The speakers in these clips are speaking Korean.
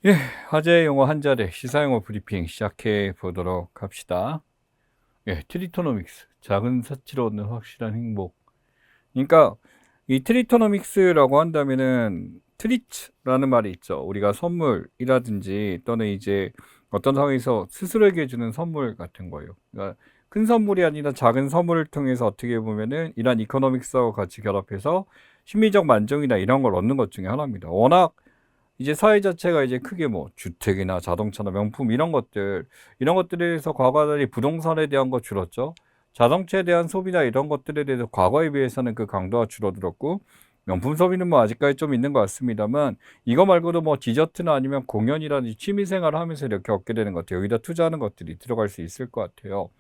예, 화제 용어 한 자리 시사용어 브리핑 시작해 보도록 합시다. 예, 트리토노믹스. 작은 사치로 얻는 확실한 행복. 그러니까 이 트리토노믹스라고 한다면은 트리트라는 말이 있죠. 우리가 선물이라든지 또는 이제 어떤 상황에서 스스로에게 주는 선물 같은 거예요. 그러니까 큰 선물이 아니라 작은 선물을 통해서 어떻게 보면은 이런 이코노믹스하고 같이 결합해서 심리적 만족이나 이런 걸 얻는 것 중에 하나입니다. 워낙 이제 사회 자체가 이제 크게 뭐 주택이나 자동차나 명품 이런 것들에 대해서 과거와 달리 부동산에 대한 거 줄었죠. 자동차에 대한 소비나 이런 것들에 대해서 과거에 비해서는 그 강도가 줄어들었고, 명품 소비는 뭐 아직까지 좀 있는 것 같습니다만, 이거 말고도 뭐 디저트나 아니면 공연이라든지 취미 생활을 하면서 이렇게 얻게 되는 것 같아요. 여기다 투자하는 것들이 들어갈 수 있을 것 같아요.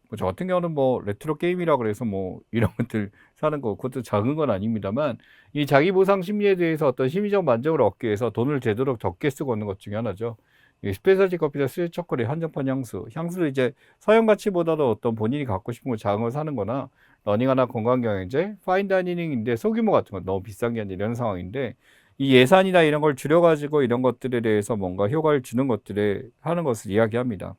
뭐저 같은 경우는 뭐 레트로 게임이라 그래서 뭐 이런 것들 사는 거 그것도 작은 건 아닙니다만, 이 자기 보상 심리에 대해서 어떤 심리적 만족을 얻기 위해서 돈을 되도록 적게 쓰고 있는 것 중에 하나죠. 이 스페셜티 커피나 스위트 초콜릿, 한정판 향수를 이제 사용 가치보다도 어떤 본인이 갖고 싶은 거 작은 거 사는 거나 러닝하나 건강 경영제, 파인 다이닝인데 소규모 같은 거 너무 비싼 게 아니라 이런 상황인데, 이 예산이나 이런 걸 줄여가지고 이런 것들에 대해서 뭔가 효과를 주는 것들에 하는 것을 이야기합니다.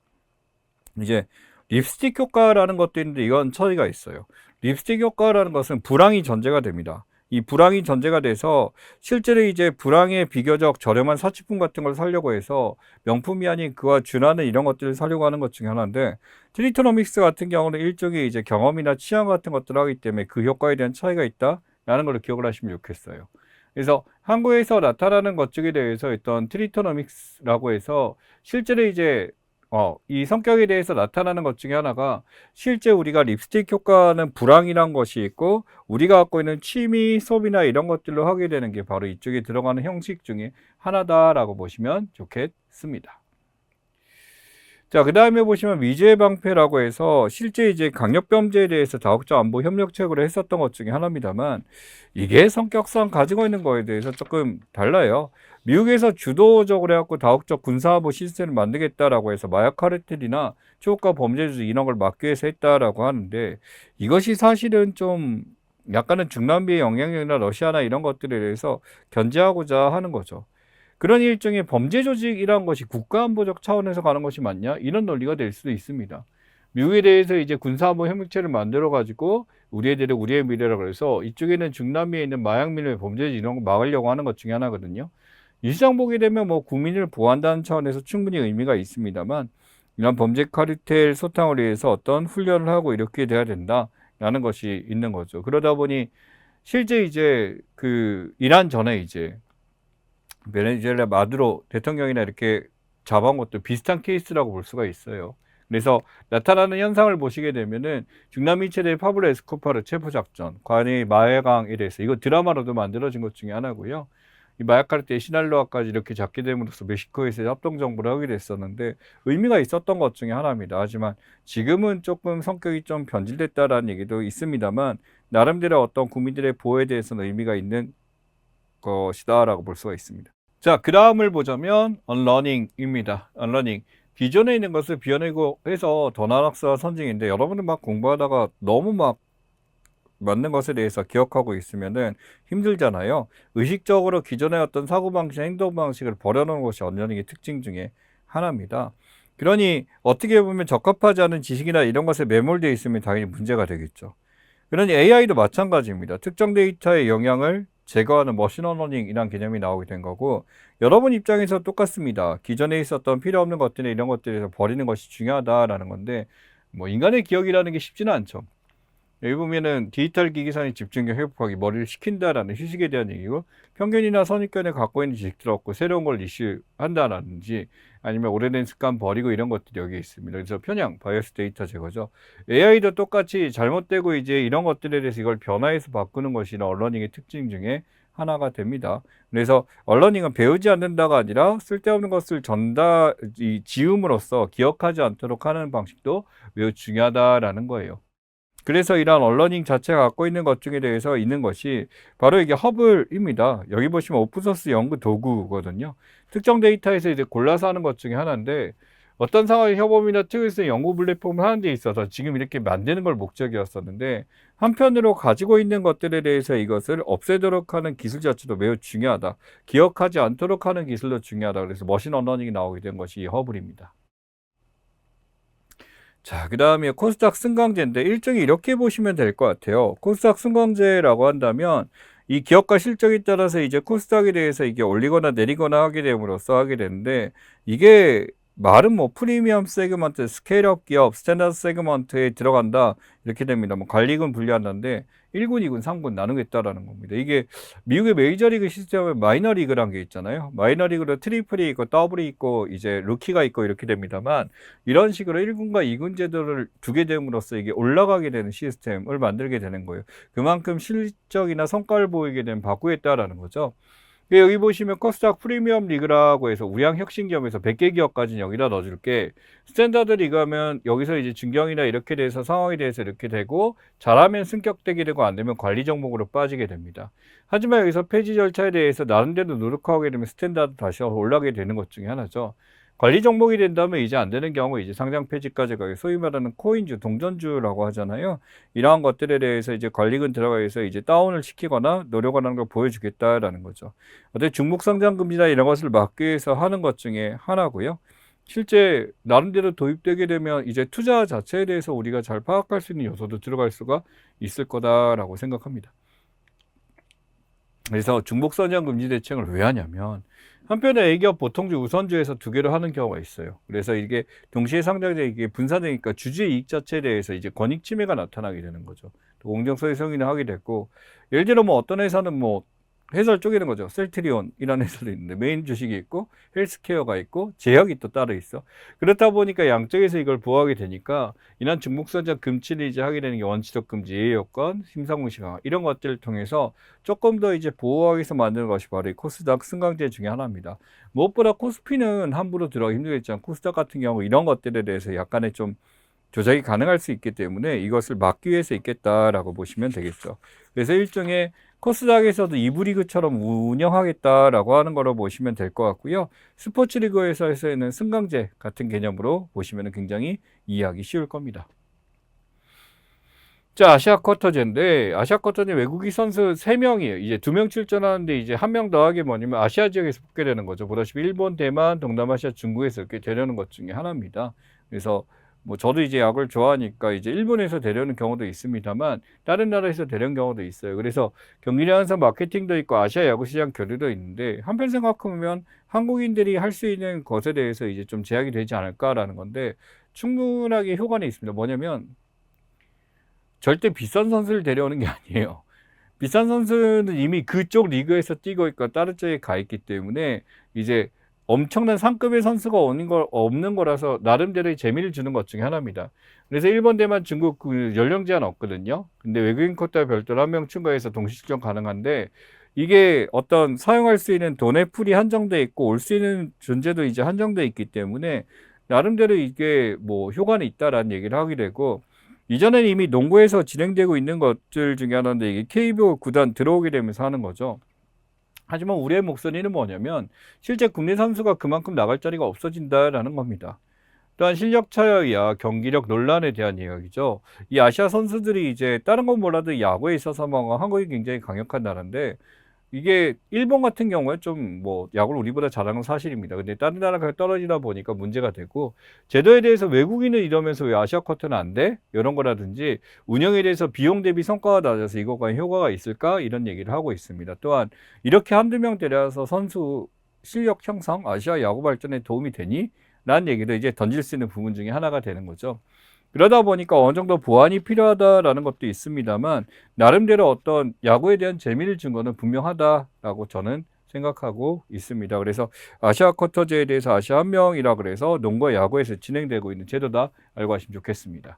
이제 립스틱 효과라는 것도 있는데 이건 차이가 있어요. 립스틱 효과라는 것은 불황이 전제가 됩니다. 이 불황이 전제가 돼서 실제로 이제 불황에 비교적 저렴한 사치품 같은 걸 사려고 해서 명품이 아닌 그와 준하는 이런 것들을 사려고 하는 것 중에 하나인데, 트리토노믹스 같은 경우는 일종의 이제 경험이나 취향 같은 것들을 하기 때문에 그 효과에 대한 차이가 있다라는 걸 기억을 하시면 좋겠어요. 그래서 한국에서 나타나는 것 중에 대해서 있던 트리토노믹스라고 해서 실제로 이제 이 성격에 대해서 나타나는 것 중에 하나가, 실제 우리가 립스틱 효과는 불황이란 것이 있고 우리가 갖고 있는 취미 소비나 이런 것들로 하게 되는 게 바로 이쪽에 들어가는 형식 중에 하나다라고 보시면 좋겠습니다. 자, 그 다음에 보시면 미제 방패라고 해서 실제 이제 강력범죄에 대해서 다국적 안보 협력책으로 했었던 것 중에 하나입니다만, 이게 성격상 가지고 있는 거에 대해서 조금 달라요. 미국에서 주도적으로 해갖고 다국적 군사안보 시스템을 만들겠다라고 해서 마약 카르텔이나 초과 범죄주 이런 걸 막기 위해서 했다라고 하는데, 이것이 사실은 좀 약간은 중남미의 영향력이나 러시아나 이런 것들에 대해서 견제하고자 하는 거죠. 그런 일종의 범죄 조직이란 것이 국가안보적 차원에서 가는 것이 맞냐? 이런 논리가 될 수도 있습니다. 미국에 대해서 이제 군사안보 협력체를 만들어가지고 우리의 대륙, 우리의 미래라고 해서 이쪽에는 중남미에 있는 마약민의 범죄 이런 거 막으려고 하는 것 중에 하나거든요. 이 시장 보게 되면 뭐 국민을 보호한다는 차원에서 충분히 의미가 있습니다만, 이런 범죄 카르텔 소탕을 위해서 어떤 훈련을 하고 이렇게 돼야 된다라는 것이 있는 거죠. 그러다 보니 실제 이제 그 이란 전에 이제 베네수엘라 마두로 대통령이나 이렇게 잡아온 것도 비슷한 케이스라고 볼 수가 있어요. 그래서 나타나는 현상을 보시게 되면은 중남미 최대 파블로 에스코바르 체포 작전, 관이 마해강에 대해서 이거 드라마로도 만들어진 것 중에 하나고요. 이 마약 카르텔 시날로아까지 이렇게 잡게 됨으로써 멕시코에서 협동 정부를 하게 됐었는데 의미가 있었던 것 중에 하나입니다. 하지만 지금은 조금 성격이 좀 변질됐다라는 얘기도 있습니다만, 나름대로 어떤 국민들의 보호에 대해서는 의미가 있는 것이다라고 볼 수가 있습니다. 자, 그 다음을 보자면 언러닝입니다. 언러닝. 기존에 있는 것을 비워내고 해서 더 나은 학습과 선징인데, 여러분은 막 공부하다가 너무 막 맞는 것에 대해서 기억하고 있으면은 힘들잖아요. 의식적으로 기존의 어떤 사고방식, 행동방식을 버려놓은 것이 언러닝의 특징 중에 하나입니다. 그러니 어떻게 보면 적합하지 않은 지식이나 이런 것에 매몰되어 있으면 당연히 문제가 되겠죠. 그러니 AI도 마찬가지입니다. 특정 데이터의 영향을 제거하는 머신러닝이라는 개념이 나오게 된 거고, 여러분 입장에서 똑같습니다. 기존에 있었던 필요 없는 것들이나 이런 것들에서 버리는 것이 중요하다라는 건데, 뭐 인간의 기억이라는 게 쉽지는 않죠. 여기 보면은 디지털 기기상의 집중력 회복하기, 머리를 식힌다라는 휴식에 대한 얘기고, 편견이나 선입견에 갖고 있는 지식들 얻고 새로운 걸 이슈한다라든지, 아니면 오래된 습관 버리고 이런 것들이 여기 있습니다. 그래서 편향, 바이어스 데이터 제거죠. AI도 똑같이 잘못되고 이제 이런 것들에 대해서 이걸 변화해서 바꾸는 것이 언러닝의 특징 중에 하나가 됩니다. 그래서 언러닝은 배우지 않는다가 아니라 쓸데없는 것을 지음으로써 기억하지 않도록 하는 방식도 매우 중요하다라는 거예요. 그래서 이러한 언러닝 자체가 갖고 있는 것 중에 대해서 있는 것이 바로 이게 허블입니다. 여기 보시면 오픈소스 연구 도구거든요. 특정 데이터에서 이제 골라서 하는 것 중에 하나인데, 어떤 상황에 협업이나 특유의 연구 플랫폼을 하는 데 있어서 지금 이렇게 만드는 걸 목적이었었는데, 한편으로 가지고 있는 것들에 대해서 이것을 없애도록 하는 기술 자체도 매우 중요하다. 기억하지 않도록 하는 기술도 중요하다. 그래서 머신 언러닝이 나오게 된 것이 이 허블입니다. 자, 그다음에 코스닥 승강제인데 일종의 이렇게 보시면 될 것 같아요. 코스닥 승강제라고 한다면 이 기업가 실적에 따라서 이제 코스닥에 대해서 이게 올리거나 내리거나 하게 됨으로써 하게 되는데, 이게 말은 뭐 프리미엄 세그먼트, 스케일업 기업, 스탠다드 세그먼트에 들어간다 이렇게 됩니다. 뭐 관리군 분리한다는데 1군, 2군, 3군 나누겠다라는 겁니다. 이게 미국의 메이저리그 시스템에 마이너리그라는 게 있잖아요. 마이너리그로 트리플이 있고 더블이 있고 이제 루키가 있고 이렇게 됩니다만, 이런 식으로 1군과 2군 제도를 두게 됨으로써 이게 올라가게 되는 시스템을 만들게 되는 거예요. 그만큼 실적이나 성과를 보이게 되면 바꾸겠다라는 거죠. 여기 보시면 코스닥 프리미엄 리그라고 해서 우량혁신기업에서 100개 기업까지는 여기다 넣어줄게. 스탠다드 리그 하면 여기서 이제 중경이나 이렇게 돼서 상황에 대해서 이렇게 되고, 잘하면 승격되게 되고 안 되면 관리 종목으로 빠지게 됩니다. 하지만 여기서 폐지 절차에 대해서 나름대로 노력하게 되면 스탠다드 다시 올라가게 되는 것 중에 하나죠. 관리 종목이 된다면 이제 안 되는 경우 이제 상장 폐지까지 가게, 소위 말하는 코인주, 동전주라고 하잖아요. 이러한 것들에 대해서 이제 관리금 들어가서 이제 다운을 시키거나 노력을 하는 걸 보여주겠다라는 거죠. 어떻게 중복 상장 금지나 이런 것을 막기 위해서 하는 것 중에 하나고요. 실제 나름대로 도입되게 되면 이제 투자 자체에 대해서 우리가 잘 파악할 수 있는 요소도 들어갈 수가 있을 거다라고 생각합니다. 그래서 중복 상장 금지 대책을 왜 하냐면, 한편에 A기업 보통주 우선주에서 두 개를 하는 경우가 있어요. 그래서 이게 동시에 상장돼 이게 분산되니까 주주의 이익 자체에 대해서 이제 권익 침해가 나타나게 되는 거죠. 또 공정성의 승인을 하게 됐고, 예를 들어 뭐 어떤 회사는 뭐 회사를 쪼개는 거죠. 셀트리온이라는 회사도 있는데 메인 주식이 있고 헬스케어가 있고 제약이 또 따로 있어. 그렇다 보니까 양쪽에서 이걸 보호하게 되니까 이런 중복상장 금지를 이제 하게 되는 게 원칙적 금지, 예외 요건, 심사공시 강화 이런 것들을 통해서 조금 더 이제 보호하기 위해서 만드는 것이 바로 이 코스닥 승강제 중에 하나입니다. 무엇보다 코스피는 함부로 들어가기 힘들겠지만 코스닥 같은 경우 이런 것들에 대해서 약간의 좀 조작이 가능할 수 있기 때문에 이것을 막기 위해서 있겠다라고 보시면 되겠죠. 그래서 일종의 코스닥에서도 2부 리그처럼 운영하겠다라고 하는 거로 보시면 될 것 같고요. 스포츠 리그에서는 승강제 같은 개념으로 보시면 굉장히 이해하기 쉬울 겁니다. 자, 아시아 쿼터제인데, 아시아 쿼터제 외국인 선수 3명이에요. 이제 2명 출전하는데 이제 1명 더하게 뭐냐면 아시아 지역에서 붙게 되는 거죠. 보다시피 일본, 대만, 동남아시아, 중국에서 이렇게 되려는 것 중에 하나입니다. 그래서 뭐 저도 이제 야구를 좋아하니까 이제 일본에서 되려는 경우도 있습니다만 다른 나라에서 되려는 경우도 있어요. 그래서 경기력 향상 마케팅도 있고 아시아 야구 시장 교류도 있는데, 한편 생각해보면 한국인들이 할 수 있는 것에 대해서 이제 좀 제약이 되지 않을까라는 건데, 충분하게 효과는 있습니다. 뭐냐면 절대 비싼 선수를 데려오는 게 아니에요. 비싼 선수는 이미 그쪽 리그에서 뛰고 있고 다른 쪽에 가 있기 때문에 이제 엄청난 상급의 선수가 없는 거라서 나름대로의 재미를 주는 것 중에 하나입니다. 그래서 일본, 대만, 중국 그 연령 제한 없거든요. 근데 외국인 쿼터에 별도로 1명 추가해서 동시 출전 가능한데, 이게 어떤 사용할 수 있는 돈의 풀이 한정돼 있고 올 수 있는 존재도 이제 한정돼 있기 때문에 나름대로 이게 뭐 효과는 있다라는 얘기를 하게 되고, 이전에는 이미 농구에서 진행되고 있는 것들 중에 하나인데 이게 KBO 구단 들어오게 되면서 하는 거죠. 하지만 우리의 목소리는 뭐냐면 실제 국내 선수가 그만큼 나갈 자리가 없어진다라는 겁니다. 또한 실력 차이와 경기력 논란에 대한 이야기죠. 이 아시아 선수들이 이제 다른 건 몰라도 야구에 있어서 뭐 한국이 굉장히 강력한 나라인데, 이게 일본 같은 경우에 좀 뭐 야구를 우리보다 잘하는 건 사실입니다. 근데 다른 나라가 떨어지다 보니까 문제가 되고, 제도에 대해서 외국인은 이러면서 왜 아시아 쿼터는 안 돼? 이런 거라든지 운영에 대해서 비용 대비 성과가 낮아서 이거 과연 효과가 있을까? 이런 얘기를 하고 있습니다. 또한 이렇게 한두 명 데려와서 선수 실력 형성, 아시아 야구 발전에 도움이 되니? 라는 얘기도 이제 던질 수 있는 부분 중에 하나가 되는 거죠. 그러다 보니까 어느 정도 보완이 필요하다라는 것도 있습니다만, 나름대로 어떤 야구에 대한 재미를 준 거는 분명하다라고 저는 생각하고 있습니다. 그래서 아시아 쿼터제에 대해서 아시아 한명이라 그래서 농구와 야구에서 진행되고 있는 제도다 알고 하시면 좋겠습니다.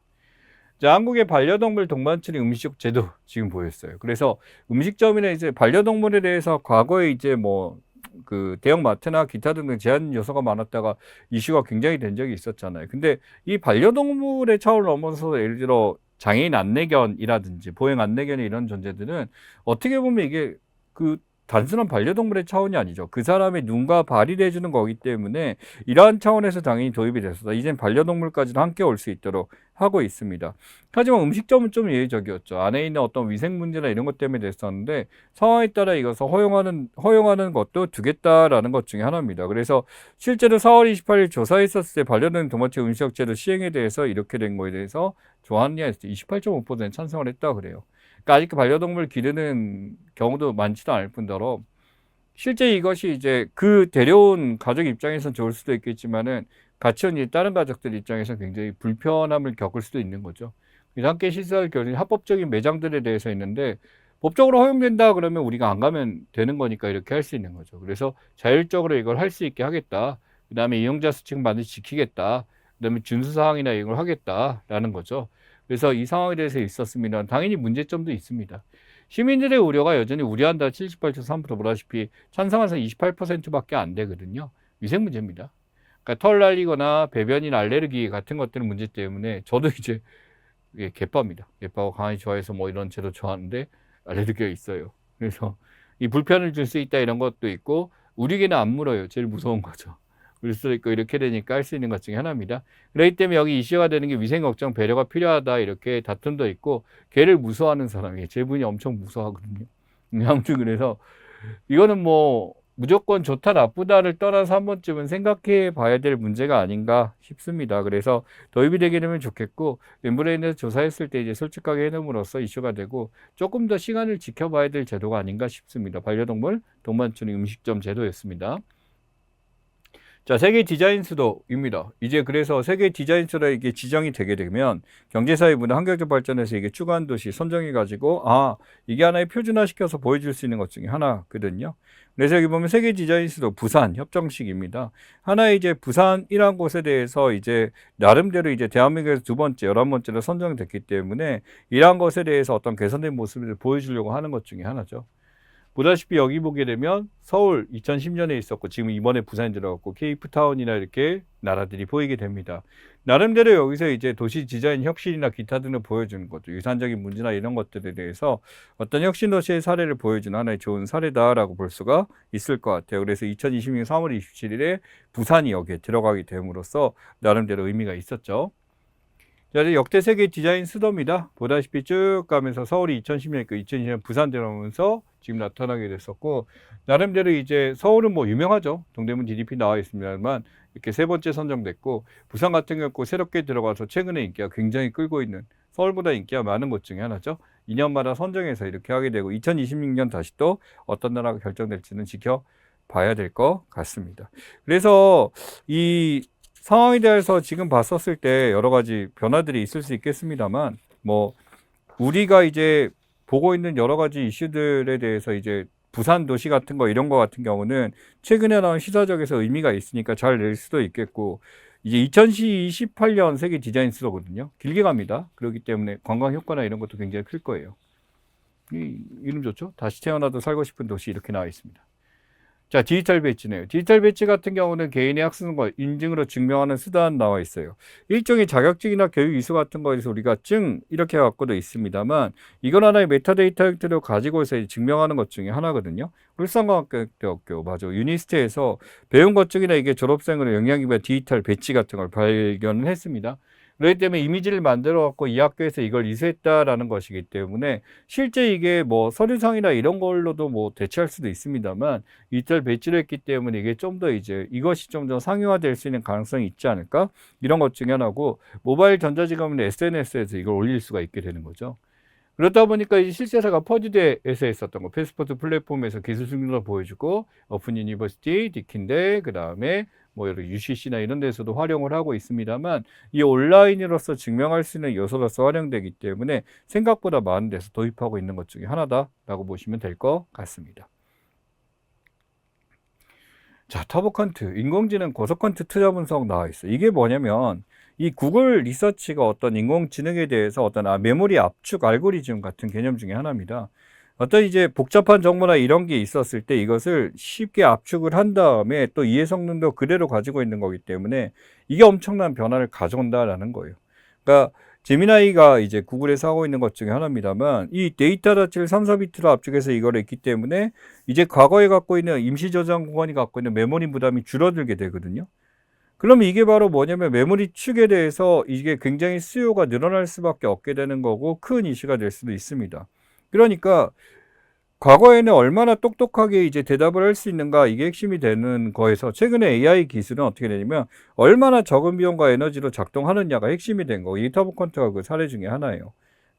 자, 한국의 반려동물 동반처리 음식 제도 지금 보였어요. 그래서 음식점이나 이제 반려동물에 대해서 과거에 이제 뭐 그 대형마트나 기타 등등 제한 요소가 많았다가 이슈가 굉장히 된 적이 있었잖아요. 근데 이 반려동물의 차원을 넘어서 예를 들어 장애인 안내견이라든지 보행 안내견이 이런 존재들은 어떻게 보면 이게 그 단순한 반려동물의 차원이 아니죠. 그 사람의 눈과 발이 돼주는 거기 때문에 이러한 차원에서 당연히 도입이 됐었다. 이젠 반려동물까지도 함께 올 수 있도록 하고 있습니다. 하지만 음식점은 좀 예외적이었죠. 안에 있는 어떤 위생 문제나 이런 것 때문에 됐었는데 상황에 따라 이것을 허용하는 것도 두겠다라는 것 중에 하나입니다. 그래서 실제로 4월 28일 조사했었을 때 반려된 도마치 음식제도 시행에 대해서 이렇게 된 거에 대해서 좋아하느냐 했을 때 28.5% 찬성을 했다 그래요. 그러니까 아직 반려동물 기르는 경우도 많지도 않을 뿐더러 실제 이것이 이제 그 데려온 가족 입장에선 좋을 수도 있겠지만은 같이 온 다른 가족들 입장에서 굉장히 불편함을 겪을 수도 있는 거죠. 그래서 함께 식사할 경우 합법적인 매장들에 대해서 있는데 법적으로 허용된다 그러면 우리가 안 가면 되는 거니까 이렇게 할 수 있는 거죠. 그래서 자율적으로 이걸 할 수 있게 하겠다. 그 다음에 이용자 수칙은 반드시 지키겠다. 그 다음에 준수사항이나 이걸 하겠다라는 거죠. 그래서 이 상황에 대해서 있었습니다. 당연히 문제점도 있습니다. 시민들의 우려가 여전히 우려한다 78.3% 보다시피 찬성한 사람 28%밖에 안 되거든요. 위생 문제입니다. 그러니까 털 날리거나 배변이나 알레르기 같은 것들은 문제 때문에 저도 이제 갯바입니다. 갯바가 강하게 좋아해서 뭐 이런 채도 좋아하는데 알레르기가 있어요. 그래서 이 불편을 줄 수 있다 이런 것도 있고 우리 개는 안 물어요. 제일 무서운 거죠. 울 수도 있고 이렇게 되니까 할 수 있는 것 중에 하나입니다. 그렇기 때문에 여기 이슈가 되는 게 위생 걱정, 배려가 필요하다 이렇게 다툼도 있고 개를 무서워하는 사람이 제 분이 엄청 무서워하거든요. 아무튼 그래서 이거는 뭐 무조건 좋다 나쁘다를 떠나서 한 번쯤은 생각해 봐야 될 문제가 아닌가 싶습니다. 그래서 도입이 되게 되면 좋겠고 멤브레인에서 조사했을 때 이제 솔직하게 해놓음으로써 이슈가 되고 조금 더 시간을 지켜봐야 될 제도가 아닌가 싶습니다. 반려동물 동반추리 음식점 제도였습니다. 자, 세계 디자인 수도입니다. 이제 그래서 세계 디자인 수도가 이게 지정이 되게 되면 경제사회 문화 환경적 발전에서 이게 추구한 도시 선정해가지고 이게 하나의 표준화시켜서 보여줄 수 있는 것 중에 하나거든요. 그래서 여기 보면 세계 디자인 수도 부산 협정식입니다. 하나의 이제 부산이란 곳에 대해서 이제 나름대로 이제 대한민국에서 11번째로 선정됐기 때문에 이러한 것에 대해서 어떤 개선된 모습을 보여주려고 하는 것 중에 하나죠. 보다시피 여기 보게 되면 서울 2010년에 있었고 지금 이번에 부산에 들어갔고 케이프타운이나 이렇게 나라들이 보이게 됩니다. 나름대로 여기서 이제 도시 디자인 혁신이나 기타 등을 보여주는 거죠. 유산적인 문제나 이런 것들에 대해서 어떤 혁신 도시의 사례를 보여주는 하나의 좋은 사례다라고 볼 수가 있을 것 같아요. 그래서 2020년 3월 27일에 부산이 여기에 들어가게 됨으로써 나름대로 의미가 있었죠. 자, 이제 역대 세계 디자인 수도입니다. 보다시피 쭉 가면서 서울이 2010년, 2020년 부산 들어오면서 지금 나타나게 됐었고, 나름대로 이제 서울은 뭐 유명하죠. 동대문 DDP 나와 있습니다만, 이렇게 세 번째 선정됐고, 부산 같은 경우 새롭게 들어가서 최근에 인기가 굉장히 끌고 있는 서울보다 인기가 많은 곳 중에 하나죠. 2년마다 선정해서 이렇게 하게 되고, 2026년 다시 또 어떤 나라가 결정될지는 지켜봐야 될 것 같습니다. 그래서 이 상황에 대해서 지금 봤었을 때 여러 가지 변화들이 있을 수 있겠습니다만, 뭐, 우리가 이제 보고 있는 여러 가지 이슈들에 대해서 이제 부산 도시 같은 거 이런 거 같은 경우는 최근에 나온 시사적에서 의미가 있으니까 잘 낼 수도 있겠고, 이제 2028년 세계 디자인 수도거든요. 길게 갑니다. 그렇기 때문에 관광 효과나 이런 것도 굉장히 클 거예요. 이름 좋죠? 다시 태어나도 살고 싶은 도시 이렇게 나와 있습니다. 자, 디지털 배지네요. 디지털 배지 같은 경우는 개인의 학습과 인증으로 증명하는 수단 나와 있어요. 일종의 자격증이나 교육 이수 같은 거에서 우리가 증 이렇게 갖고도 있습니다만 이건 하나의 메타데이터 형태로 가지고서 증명하는 것 중에 하나거든요. 울산과학대학교 맞아 유니스트에서 배운 것 중이나 이게 졸업생으로 영양기반 디지털 배지 같은 걸 발견을 했습니다. 그렇기 때문에 이미지를 만들어 갖고 이 학교에서 이걸 이수했다라는 것이기 때문에 실제 이게 뭐 서류상이나 이런 걸로도 뭐 대체할 수도 있습니다만 이틀 배치를 했기 때문에 이게 좀 더 이제 이것이 좀 더 상용화될 수 있는 가능성이 있지 않을까 이런 것 중에 하나고 모바일 전자지갑이나 SNS에서 이걸 올릴 수가 있게 되는 거죠. 그렇다 보니까 이제 실제사가 퍼듀대에서 했었던 거 패스포트 플랫폼에서 기술 승인을 보여주고 오픈 유니버시티, 디킨대 그 다음에 뭐 여러 UCC나 이런 데서도 활용을 하고 있습니다만 이 온라인으로서 증명할 수 있는 요소로서 활용되기 때문에 생각보다 많은 데서 도입하고 있는 것 중에 하나다라고 보시면 될 것 같습니다. 자, 터보컨트 인공지능 고속컨트 투자 분석 나와 있어요. 이게 뭐냐면 이 구글 리서치가 어떤 인공지능에 대해서 어떤 메모리 압축 알고리즘 같은 개념 중에 하나입니다. 어떤 이제 복잡한 정보나 이런 게 있었을 때 이것을 쉽게 압축을 한 다음에 또 이해 성능도 그대로 가지고 있는 거기 때문에 이게 엄청난 변화를 가져온다라는 거예요. 그러니까 제미나이가 이제 구글에서 하고 있는 것 중에 하나입니다만 이 데이터 자체를 3, 4비트로 압축해서 이걸 했기 때문에 이제 과거에 갖고 있는 임시 저장 공간이 갖고 있는 메모리 부담이 줄어들게 되거든요. 그러면 이게 바로 뭐냐면 메모리 축에 대해서 이게 굉장히 수요가 늘어날 수밖에 없게 되는 거고 큰 이슈가 될 수도 있습니다. 그러니까 과거에는 얼마나 똑똑하게 이제 대답을 할 수 있는가 이게 핵심이 되는 거에서 최근에 AI 기술은 어떻게 되냐면 얼마나 적은 비용과 에너지로 작동하느냐가 핵심이 된 거고 이터브컨트가 그 사례 중에 하나예요.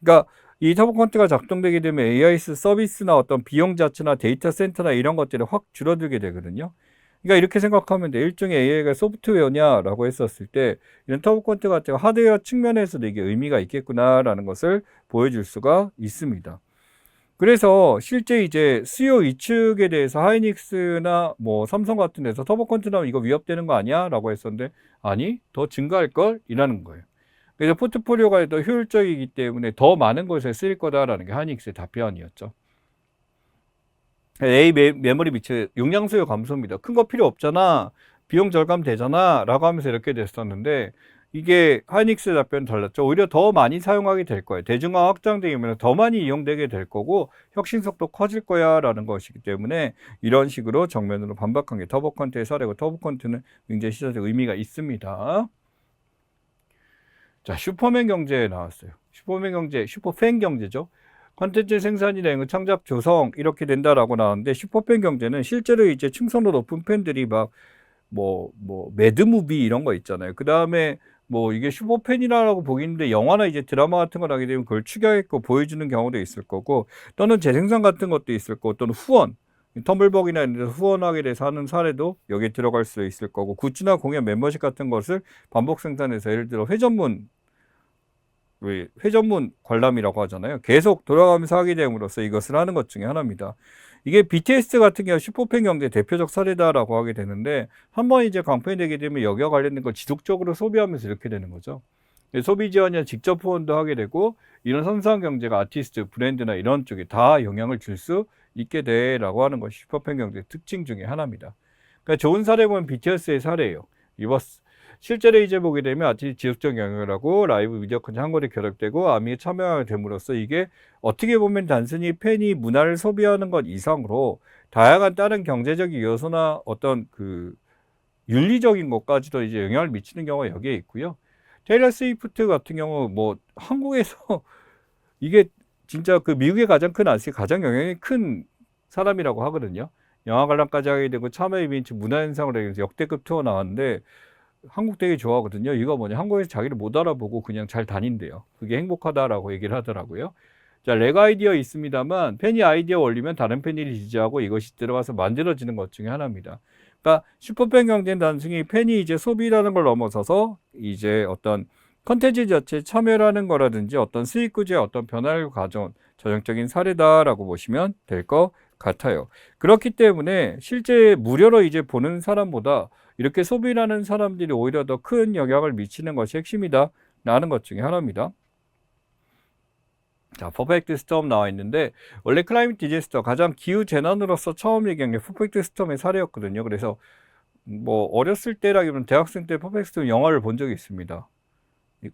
그러니까 이터브컨트가 작동되게 되면 AI 서비스나 어떤 비용 자체나 데이터 센터나 이런 것들이 확 줄어들게 되거든요. 그러니까 이렇게 생각하면 돼. 일종의 AI가 소프트웨어냐라고 했었을 때 이런 터브컨트 같은 하드웨어 측면에서도 이게 의미가 있겠구나라는 것을 보여줄 수가 있습니다. 그래서 실제 이제 수요 위축에 대해서 하이닉스나 뭐 삼성 같은 데서 터보컨트 나오면 이거 위협되는 거 아니야? 라고 했었는데 아니 더 증가할 걸 이라는 거예요. 그래서 포트폴리오가 더 효율적이기 때문에 더 많은 곳에 쓰일 거다라는 게 하이닉스의 답변이었죠. A 메모리 비치 용량 수요 감소입니다. 큰 거 필요 없잖아. 비용 절감 되잖아. 라고 하면서 이렇게 됐었는데 이게 하이닉스 답변은 달랐죠. 오히려 더 많이 사용하게 될 거예요. 대중화 확장되면 더 많이 이용되게 될 거고 혁신 속도 커질 거야 라는 것이기 때문에 이런 식으로 정면으로 반박한 게 터보컨트의 사례고 터보컨트는 굉장히 시장적 의미가 있습니다. 자, 슈퍼맨 경제에 나왔어요. 슈퍼맨 경제, 슈퍼팬 경제죠. 콘텐츠 생산이나 창작 조성 이렇게 된다라고 나왔는데 슈퍼팬 경제는 실제로 이제 층성도 높은 팬들이 막 매드무비 이런 거 있잖아요. 그 다음에 뭐 이게 슈퍼팬이라고 보기는데 영화나 이제 드라마 같은 걸 하게 되면 그걸 축약했고 보여주는 경우도 있을 거고 또는 재생산 같은 것도 있을 거고 또는 후원 텀블벅이나 이런 데서 후원하게 돼서 하는 사례도 여기에 들어갈 수 있을 거고 굿즈나 공연 멤버십 같은 것을 반복 생산해서 예를 들어 회전문 관람이라고 하잖아요. 계속 돌아가면서 하게 됨으로써 이것을 하는 것 중에 하나입니다. 이게 BTS 같은 경우 슈퍼팬 경제 대표적 사례다라고 하게 되는데 한번 이제 강팬이 되게 되면 여기와 관련된 걸 지속적으로 소비하면서 이렇게 되는 거죠. 소비 지원이나 직접 후원도 하게 되고 이런 선수한 경제가 아티스트, 브랜드나 이런 쪽에 다 영향을 줄 수 있게 돼라고 하는 것이 슈퍼팬 경제의 특징 중에 하나입니다. 그러니까 좋은 사례 보면 BTS의 사례예요. 실제로 이제 보게 되면 아티스트 지속적 영향을 하고 라이브 미디어 컨텐츠 한 곳에 결합되고 아미에 참여하게 됨으로써 이게 어떻게 보면 단순히 팬이 문화를 소비하는 것 이상으로 다양한 다른 경제적인 요소나 어떤 그 윤리적인 것까지도 이제 영향을 미치는 경우가 여기에 있고요. 테일러 스위프트 같은 경우 뭐 한국에서 이게 진짜 그 미국의 가장 큰 아티스트 가장 영향이 큰 사람이라고 하거든요. 영화 관람까지 하게 되고 참여 이벤트 문화현상으로 해서 역대급 투어 나왔는데 한국 되게 좋아하거든요. 이거 뭐냐 한국에서 자기를 못 알아보고 그냥 잘 다닌대요. 그게 행복하다라고 얘기를 하더라고요. 자, 렉 아이디어 있습니다만 팬이 아이디어 올리면 다른 팬이 지지하고 이것이 들어가서 만들어지는 것 중에 하나입니다. 그러니까 슈퍼팬 경제는 단순히 팬이 이제 소비라는 걸 넘어서서 이제 어떤 컨텐츠 자체에 참여라는 거라든지 어떤 수익 구조의 어떤 변화를 가져온 전형적인 사례다라고 보시면 될 것 같아요. 그렇기 때문에 실제 무료로 이제 보는 사람보다 이렇게 소비하는 사람들이 오히려 더 큰 영향을 미치는 것이 핵심이다 라는 것 중에 하나입니다. 자, 퍼펙트 스톰 나와 있는데 원래 클라이밋 디제스터 가장 기후 재난으로서 처음 얘기한 게 퍼펙트 스톰의 사례였거든요. 그래서 뭐 어렸을 때라기보다는 대학생 때 퍼펙트 스톰 영화를 본 적이 있습니다.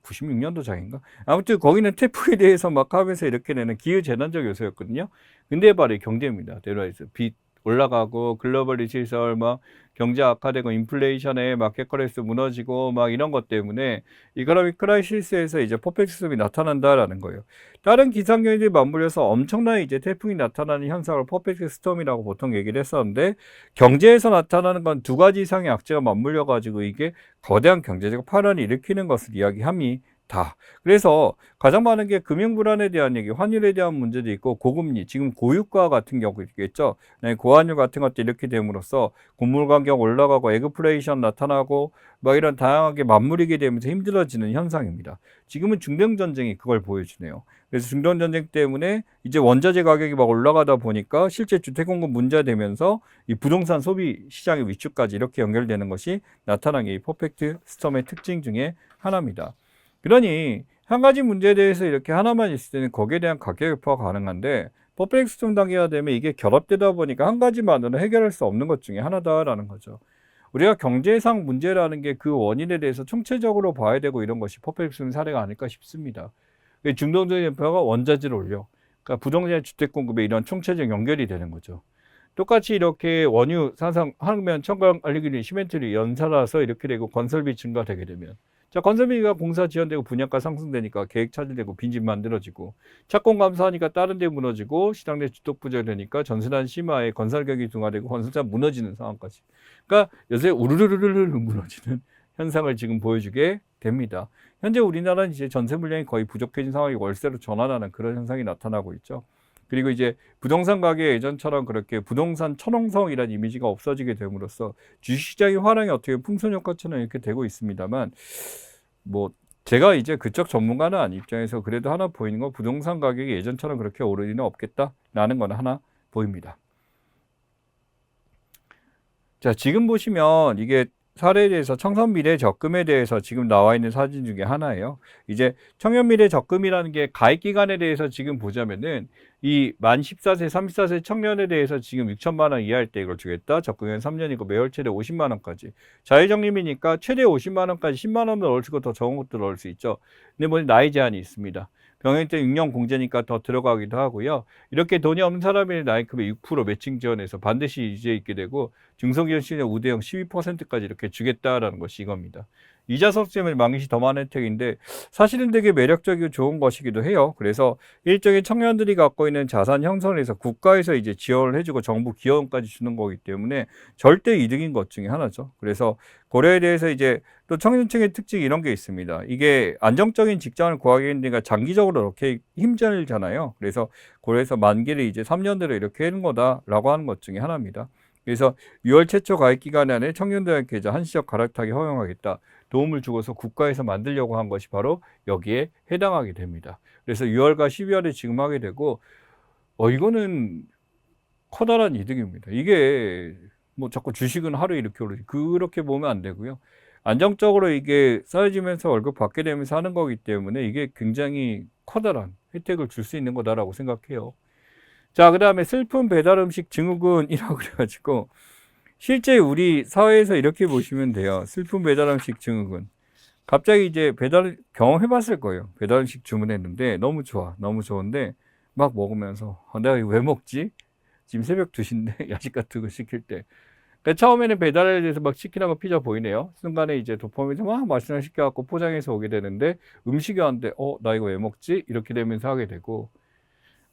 96년도작인가? 아무튼 거기는 태풍에 대해서 막 하면서 이렇게 내는 기후 재난적 요소였거든요. 근데 바로 경제입니다. 데러이즈 빚 올라가고 글로벌 시설 막 경제 악화되고 인플레이션에 마켓 거래소 무너지고 막 이런 것 때문에 이코노믹 크라이시스에서 이제 퍼펙트 스톰이 나타난다라는 거예요. 다른 기상경들이 맞물려서 엄청난 이제 태풍이 나타나는 현상을 퍼펙트 스톰이라고 보통 얘기를 했었는데 경제에서 나타나는 건 두 가지 이상의 악재가 맞물려 가지고 이게 거대한 경제적 파란을 일으키는 것을 이야기합니다. 그래서 가장 많은 게 금융불안에 대한 얘기, 환율에 대한 문제도 있고 고금리, 지금 고유가 같은 경우 있겠죠. 고환율 같은 것도 이렇게 됨으로써 곡물 가격 올라가고 에그플레이션 나타나고 막 이런 다양하게 맞물리게 되면서 힘들어지는 현상입니다. 지금은 중동전쟁이 그걸 보여주네요. 그래서 중동전쟁 때문에 이제 원자재 가격이 막 올라가다 보니까 실제 주택공급 문제가 되면서 이 부동산 소비 시장의 위축까지 이렇게 연결되는 것이 나타난 게 이 퍼펙트 스톰의 특징 중에 하나입니다. 그러니 한 가지 문제에 대해서 이렇게 하나만 있을 때는 거기에 대한 가격 여파가 가능한데 퍼펙트 스톰 단계가 되면 이게 결합되다 보니까 한 가지만으로는 해결할 수 없는 것 중에 하나다라는 거죠. 우리가 경제상 문제라는 게 그 원인에 대해서 총체적으로 봐야 되고 이런 것이 퍼펙트 사례가 아닐까 싶습니다. 중동적인 연표가 원자재를 올려. 그러니까 부동산 주택 공급에 이런 총체적 연결이 되는 거죠. 똑같이 이렇게 원유 산성하면 첨가 알루미늄 시멘트를 연살아서 이렇게 되고 건설비 증가되게 되면 자 건설비가 공사 지연되고 분양가 상승되니까 계획 차질되고 빈집 만들어지고 착공 감소하니까 다른 데 무너지고 시장 내 주택 부족되니까 전세난 심화에 건설 가격이 둔화되고 건설자 무너지는 상황까지 그러니까 요새 우르르르르 무너지는 현상을 지금 보여주게 됩니다. 현재 우리나라는 이제 전세 물량이 거의 부족해진 상황이 월세로 전환하는 그런 현상이 나타나고 있죠. 그리고 이제 부동산 가격 예전처럼 그렇게 부동산 천홍성이라는 이미지가 없어지게 됨으로써 주식시장의 화랑이 어떻게 풍선 효과처럼 이렇게 되고 있습니다만 뭐 제가 이제 그쪽 전문가는 아닌 입장에서 그래도 하나 보이는 건 부동산 가격이 예전처럼 그렇게 오를 리는 없겠다라는 건 하나 보입니다. 자, 지금 보시면 이게 사례에 대해서 청년미래 적금에 대해서 지금 나와 있는 사진 중에 하나예요. 이제 청년미래 적금이라는 게 가입 기간에 대해서 지금 보자면은 이 만 14세, 34세 청년에 대해서 지금 6천만 원 이하일 때 이걸 주겠다. 적금은 3년이고 매월 최대 50만 원까지. 자유적립이니까 최대 50만 원까지 10만 원도 넣을 수 있고 더 적은 것도 넣을 수 있죠. 근데 뭐 나이 제한이 있습니다. 병역 때 6년 공제니까 더 들어가기도 하고요. 이렇게 돈이 없는 사람의 나이급의 6% 매칭 지원해서 반드시 유지해 있게 되고 중소기업 시장 우대형 12%까지 이렇게 주겠다라는 것이 이겁니다. 이자 석세면 망시 더 많은 혜택인데 사실은 되게 매력적이고 좋은 것이기도 해요. 그래서 일종의 청년들이 갖고 있는 자산 형성을 해서 국가에서 이제 지원을 해주고 정부 기여금까지 주는 거기 때문에 절대 이득인 것 중에 하나죠. 그래서 고려에 대해서 이제 또 청년층의 특징이 이런 게 있습니다. 이게 안정적인 직장을 구하기 힘드니까 장기적으로 이렇게 힘들잖아요. 그래서 고려에서 만기를 이제 3년대로 이렇게 하는 거다라고 하는 것 중에 하나입니다. 그래서 6월 최초 가입 기간 안에 청년들의 계좌 한시적 갈아타기 허용하겠다. 도움을 주고서 국가에서 만들려고 한 것이 바로 여기에 해당하게 됩니다. 그래서 6월과 12월에 지금 하게 되고 이거는 커다란 이득입니다. 이게 뭐 자꾸 주식은 하루에 이렇게 오르지 그렇게 보면 안 되고요. 안정적으로 이게 쌓여지면서 월급 받게 되면서 하는 거기 때문에 이게 굉장히 커다란 혜택을 줄 수 있는 거다라고 생각해요. 자, 그 다음에 슬픈 배달 음식 증후군이라고 그래가지고 실제 우리 사회에서 이렇게 보시면 돼요. 슬픈 배달 음식 증후군. 갑자기 이제 배달 경험해봤을 거예요. 배달 음식 주문했는데 너무 좋아, 너무 좋은데 막 먹으면서 내가 이거 왜 먹지? 지금 새벽 2시인데 야식 같은 거 시킬 때. 그러니까 처음에는 배달에 대해서 막 치킨하고 피자 보이네요. 순간에 이제 도파민이 막 맛있는 거 시켜갖고 포장해서 오게 되는데 음식이 왔는데 나 이거 왜 먹지? 이렇게 되면서 하게 되고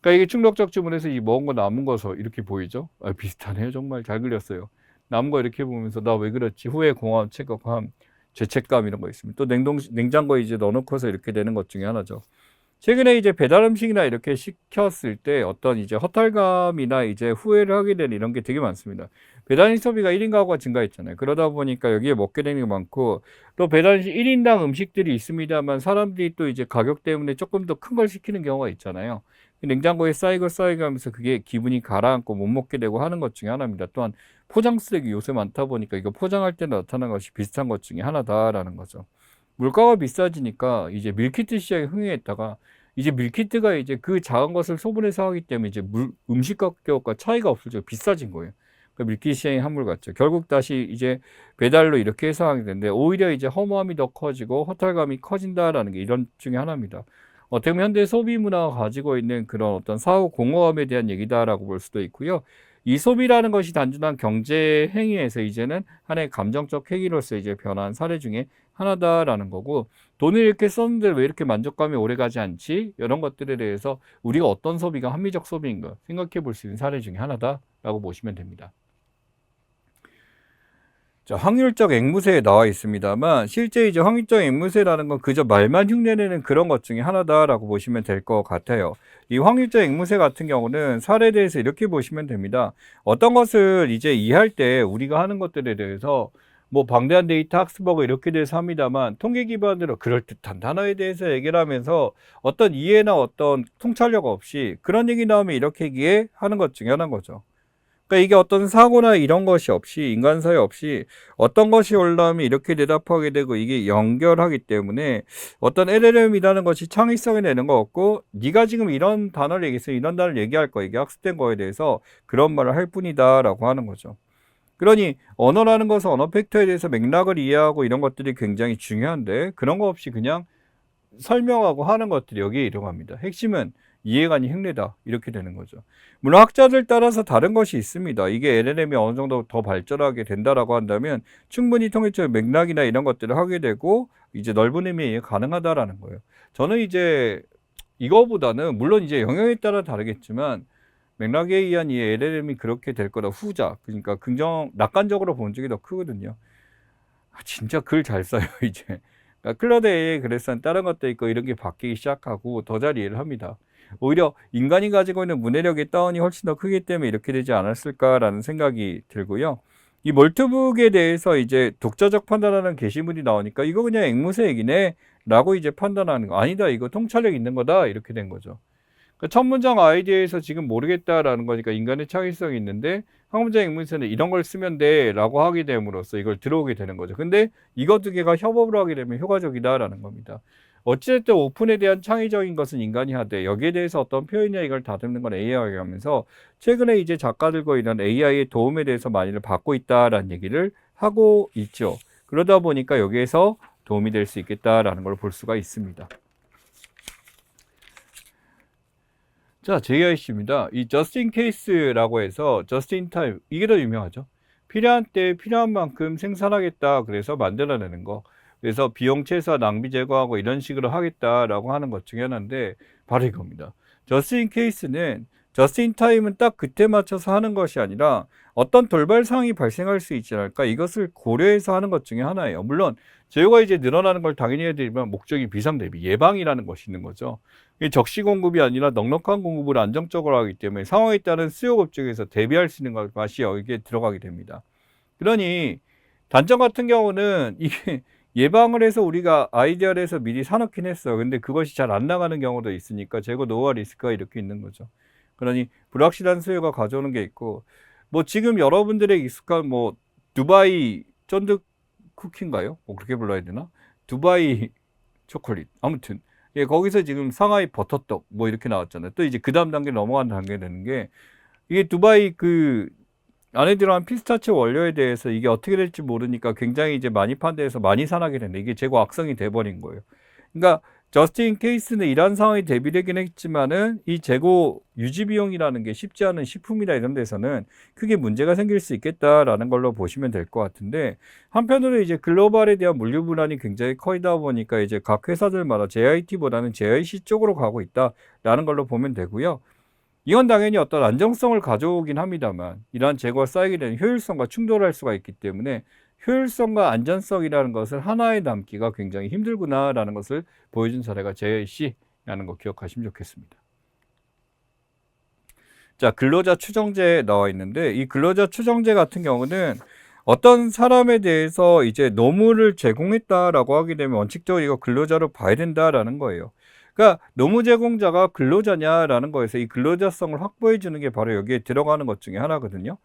그러니까 이게 충격적 주문에서 이 먹은 거 남은 거서 이렇게 보이죠? 비슷하네요. 정말 잘 그렸어요. 남은 거 이렇게 보면서 나 왜 그랬지? 후회, 공허함, 책임감, 죄책감 이런 거 있습니다. 또 냉장고에 이제 넣어놓고서 이렇게 되는 것 중에 하나죠. 최근에 이제 배달 음식이나 이렇게 시켰을 때 어떤 이제 허탈감이나 이제 후회를 하게 되는 이런 게 되게 많습니다. 배달 음식 소비가 1인 가구가 증가했잖아요. 그러다 보니까 여기에 먹게 되는 게 많고 또 배달 음식 1인당 음식들이 있습니다만 사람들이 또 이제 가격 때문에 조금 더 큰 걸 시키는 경우가 있잖아요. 냉장고에 쌓이고 하면서 그게 기분이 가라앉고 못 먹게 되고 하는 것 중에 하나입니다. 또한 포장 쓰레기 요새 많다 보니까 이거 포장할 때 나타나는 것이 비슷한 것 중에 하나다라는 거죠. 물가가 비싸지니까 이제 밀키트 시장이 흥행했다가 이제 밀키트가 이제 그 작은 것을 소분해서 하기 때문에 이제 음식 가격과 차이가 없어져 비싸진 거예요. 그 밀키트 시장이 한물 같죠. 결국 다시 이제 배달로 이렇게 해석하게 되는데 오히려 이제 허무함이 더 커지고 허탈감이 커진다라는 게 이런 중에 하나입니다. 어떻게 보면 현대 소비 문화가 가지고 있는 그런 어떤 사후 공허함에 대한 얘기다라고 볼 수도 있고요. 이 소비라는 것이 단순한 경제 행위에서 이제는 하나의 감정적 행위로서 이제 변한 사례 중에 하나다라는 거고 돈을 이렇게 썼는데 왜 이렇게 만족감이 오래가지 않지? 이런 것들에 대해서 우리가 어떤 소비가 합리적 소비인가 생각해 볼 수 있는 사례 중에 하나다라고 보시면 됩니다. 자, 확률적 앵무새에 나와 있습니다만 실제 이제 확률적 앵무새라는 건 그저 말만 흉내내는 그런 것 중에 하나다라고 보시면 될 것 같아요. 이 확률적 앵무새 같은 경우는 사례에 대해서 이렇게 보시면 됩니다. 어떤 것을 이제 이해할 때 우리가 하는 것들에 대해서 뭐 방대한 데이터 학습하고 이렇게 돼서 합니다만 통계 기반으로 그럴듯한 단어에 대해서 얘기를 하면서 어떤 이해나 어떤 통찰력 없이 그런 얘기 나오면 이렇게 얘기하는 것 중에 하나인 거죠. 그러니까 이게 어떤 사고나 이런 것이 없이 인간 사회 없이 어떤 것이 올라오면 이렇게 대답하게 되고 이게 연결하기 때문에 어떤 LLM이라는 것이 창의성을 내는 거 없고 네가 지금 이런 단어를 얘기해서 이런 단어를 얘기할 거 이게 학습된 거에 대해서 그런 말을 할 뿐이다 라고 하는 거죠. 그러니 언어라는 것은 언어 팩터에 대해서 맥락을 이해하고 이런 것들이 굉장히 중요한데 그런 거 없이 그냥 설명하고 하는 것들이 여기에 들어갑니다. 핵심은 이해관이 흉내다 이렇게 되는 거죠. 물론 학자들 따라서 다른 것이 있습니다. 이게 LLM이 어느 정도 더 발전하게 된다라고 한다면 충분히 통일적 맥락이나 이런 것들을 하게 되고 이제 넓은 의미의 이해 가능하다라는 거예요. 저는 이제 이거보다는 물론 이제 영역에 따라 다르겠지만 맥락에 의한 이 LLM이 그렇게 될 거다 후자, 그러니까 낙관적으로 본 적이 더 크거든요. 진짜 글 잘 써요 이제. 그러니까 클라우드 AI 그래서 다른 것도 있고 이런 게 바뀌기 시작하고 더 잘 이해를 합니다. 오히려 인간이 가지고 있는 문해력의 다운이 훨씬 더 크기 때문에 이렇게 되지 않았을까라는 생각이 들고요. 이 몰트북에 대해서 이제 독자적 판단하는 게시물이 나오니까 이거 그냥 앵무새 얘기네 라고 이제 판단하는 거, 아니다 이거 통찰력 있는 거다 이렇게 된 거죠. 그러니까 첫 문장 아이디어에서 지금 모르겠다라는 거니까 인간의 창의성이 있는데 한 문장 앵무새는 이런 걸 쓰면 돼 라고 하게 됨으로써 이걸 들어오게 되는 거죠. 근데 이거 두 개가 협업을 하게 되면 효과적이다라는 겁니다. 어찌됐든 오픈에 대한 창의적인 것은 인간이 하되 여기에 대해서 어떤 표현이냐 이걸 다듬는 건 AI가 하면서 최근에 이제 작가들과 이런 AI의 도움에 대해서 많이를 받고 있다라는 얘기를 하고 있죠. 그러다 보니까 여기에서 도움이 될 수 있겠다라는 걸 볼 수가 있습니다. 자, JIC입니다. 이 just in case라고 해서 just in time, 이게 더 유명하죠. 필요한 때 필요한 만큼 생산하겠다. 그래서 만들어내는 거. 그래서 비용 최소, 낭비 제거하고 이런 식으로 하겠다라고 하는 것 중에 하나인데 바로 이겁니다. just in case는 just in time은 딱 그때 맞춰서 하는 것이 아니라 어떤 돌발 상황이 발생할 수 있지 않을까, 이것을 고려해서 하는 것 중에 하나예요. 물론 재고가 이제 늘어나는 걸 당연히 해야 되지만 목적이 비상 대비, 예방이라는 것이 있는 거죠. 적시 공급이 아니라 넉넉한 공급을 안정적으로 하기 때문에 상황에 따른 수요 급증에서 대비할 수 있는 것이 여기에 들어가게 됩니다. 그러니 단점 같은 경우는 이게 예방을 해서 우리가 아이디어를 해서 미리 사놓긴 했어. 근데 그것이 잘 안 나가는 경우도 있으니까 재고 노후화 리스크가 이렇게 있는 거죠. 그러니 불확실한 수요가 가져오는 게 있고, 뭐 지금 여러분들의 익숙한 뭐 두바이 쫀득 쿠키인가요? 뭐 그렇게 불러야 되나? 두바이 초콜릿. 아무튼 예, 거기서 지금 상하이 버터떡 뭐 이렇게 나왔잖아요. 또 이제 그 다음 단계 넘어가는 단계 되는 게 이게 두바이 그 안에 들어간 피스타치오 원료에 대해서 이게 어떻게 될지 모르니까 굉장히 이제 많이 판대해서 많이 산하게 된다. 이게 재고 악성이 돼버린 거예요. 그러니까 저스틴 케이스는 이런 상황이 대비되긴 했지만은 이 재고 유지 비용이라는 게 쉽지 않은 식품이나 이런 데서는 크게 문제가 생길 수 있겠다라는 걸로 보시면 될 것 같은데, 한편으로 이제 글로벌에 대한 물류 불안이 굉장히 커지다 보니까 이제 각 회사들마다 JIT보다는 JIC 쪽으로 가고 있다라는 걸로 보면 되고요. 이건 당연히 어떤 안정성을 가져오긴 합니다만 이러한 재고가 쌓이게 되는 효율성과 충돌할 수가 있기 때문에 효율성과 안전성이라는 것을 하나에 담기가 굉장히 힘들구나라는 것을 보여준 사례가 JIC라는 거 기억하시면 좋겠습니다. 자, 근로자 추정제에 나와 있는데 이 근로자 추정제 같은 경우는 어떤 사람에 대해서 이제 노무를 제공했다라고 하게 되면 원칙적으로 이거 근로자로 봐야 된다라는 거예요. 그러니까 노무 제공자가 근로자냐라는 거에서 이 근로자성을 확보해 주는 게 바로 여기에 들어가는 것 중에 하나거든요.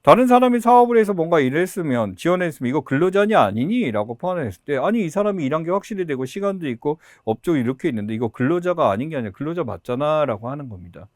다른 사람이 사업을 해서 뭔가 일을 했으면 지원했으면 이거 근로자냐 아니니? 라고 판단했을 때 아니 이 사람이 일한 게 확실히 되고 시간도 있고 업종이 이렇게 있는데 이거 근로자가 아닌 게 아니라 근로자 맞잖아 라고 하는 겁니다.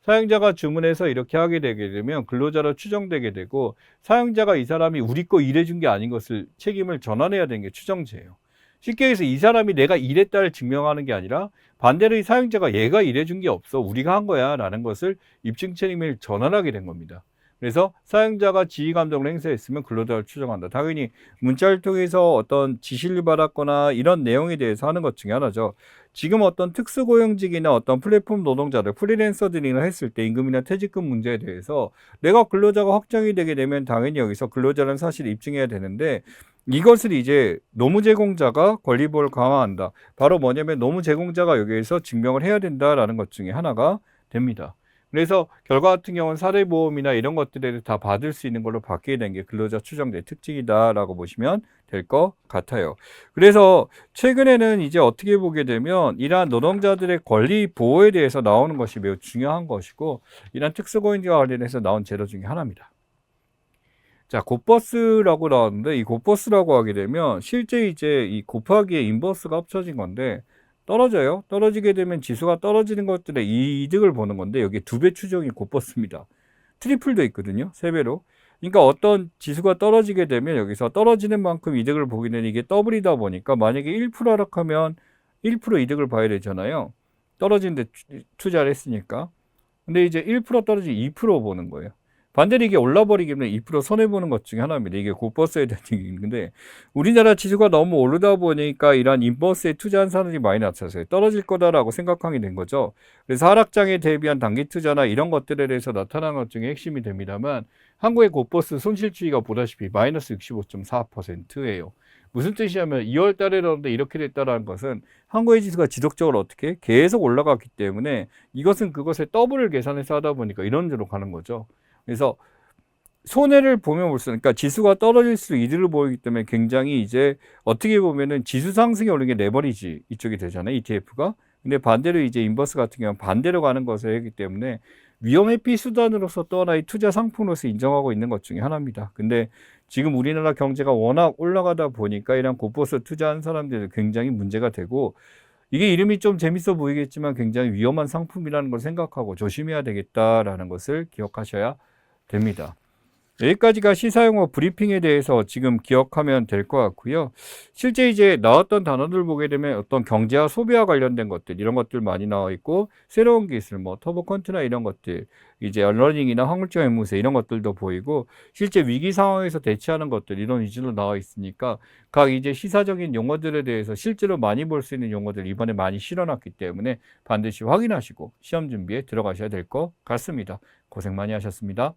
사용자가 주문해서 이렇게 하게 되게 되면 근로자로 추정되게 되고 사용자가 이 사람이 우리 거 일해준 게 아닌 것을 책임을 전환해야 되는 게 추정제예요. 쉽게 해서 이 사람이 내가 일했다를 증명하는 게 아니라 반대로 이 사용자가 얘가 일해준 게 없어 우리가 한 거야 라는 것을 입증 책임을 전환하게 된 겁니다. 그래서 사용자가 지휘 감독을 행사했으면 근로자를 추정한다. 당연히 문자를 통해서 어떤 지시를 받았거나 이런 내용에 대해서 하는 것 중에 하나죠. 지금 어떤 특수고용직이나 어떤 플랫폼 노동자들, 프리랜서들이나 했을 때 임금이나 퇴직금 문제에 대해서 내가 근로자가 확정이 되게 되면 당연히 여기서 근로자라는 사실을 입증해야 되는데 이것을 이제 노무 제공자가 권리보호를 강화한다. 바로 뭐냐면 노무 제공자가 여기에서 증명을 해야 된다라는 것 중에 하나가 됩니다. 그래서 결과 같은 경우는 사례보험이나 이런 것들에 다 받을 수 있는 걸로 바뀌게 된 게 근로자 추정제 특징이다라고 보시면 될 것 같아요. 그래서 최근에는 이제 어떻게 보게 되면 이러한 노동자들의 권리 보호에 대해서 나오는 것이 매우 중요한 것이고 이러한 특수고용직과 관련해서 나온 제도 중에 하나입니다. 자, 곱버스라고 나왔는데 이 곱버스라고 하게 되면 실제 이제 이 곱하기에 인버스가 합쳐진 건데 떨어져요. 떨어지게 되면 지수가 떨어지는 것들의 이득을 보는 건데 여기 2배 추정이 곱버스입니다. 트리플도 있거든요. 3배로. 그러니까 어떤 지수가 떨어지게 되면 여기서 떨어지는 만큼 이득을 보기는 이게 더블이다 보니까 만약에 1% 하락하면 1% 이득을 봐야 되잖아요. 떨어진 데 투자를 했으니까. 근데 이제 1% 떨어지면 2% 보는 거예요. 반대로 이게 올라버리기면 2% 손해보는 것 중에 하나입니다. 이게 곧버스에 대한 얘기인데 우리나라 지수가 너무 오르다 보니까 이러한 인버스에 투자한 사람들이 많이 나타났어요. 떨어질 거다라고 생각하게 된 거죠. 그래서 하락장에 대비한 단기 투자나 이런 것들에 대해서 나타난 것 중에 핵심이 됩니다만 한국의 곧버스 손실주의가 보다시피 마이너스 65.4%예요. 무슨 뜻이냐면 2월 달에라는데 이렇게 됐다는 것은 한국의 지수가 지속적으로 어떻게 계속 올라갔기 때문에 이것은 그것의 더블을 계산해서 하다 보니까 이런 데로 가는 거죠. 그래서 손해를 보면 볼수록 그러니까 지수가 떨어질수록 이득을 보이기 때문에 굉장히 이제 어떻게 보면은 지수 상승이 오는 게 레버리지 이쪽이 되잖아요. ETF가. 근데 반대로 이제 인버스 같은 경우는 반대로 가는 것을 하기 때문에 위험 회피 수단으로서 또 하나의 투자 상품으로서 인정하고 있는 것 중에 하나입니다. 근데 지금 우리나라 경제가 워낙 올라가다 보니까 이런 곧버스 투자한 사람들이 굉장히 문제가 되고 이게 이름이 좀 재밌어 보이겠지만 굉장히 위험한 상품이라는 걸 생각하고 조심해야 되겠다라는 것을 기억하셔야 됩니다. 여기까지가 시사용어 브리핑에 대해서 지금 기억하면 될 것 같고요. 실제 이제 나왔던 단어들 보게 되면 어떤 경제와 소비와 관련된 것들 이런 것들 많이 나와 있고 새로운 기술 뭐 터보 컨트나 이런 것들 이제 러닝이나 화물적 앵무새 이런 것들도 보이고 실제 위기 상황에서 대처하는 것들 이런 위주로 나와 있으니까 각 이제 시사적인 용어들에 대해서 실제로 많이 볼 수 있는 용어들 이번에 많이 실어놨기 때문에 반드시 확인하시고 시험 준비에 들어가셔야 될 것 같습니다. 고생 많이 하셨습니다.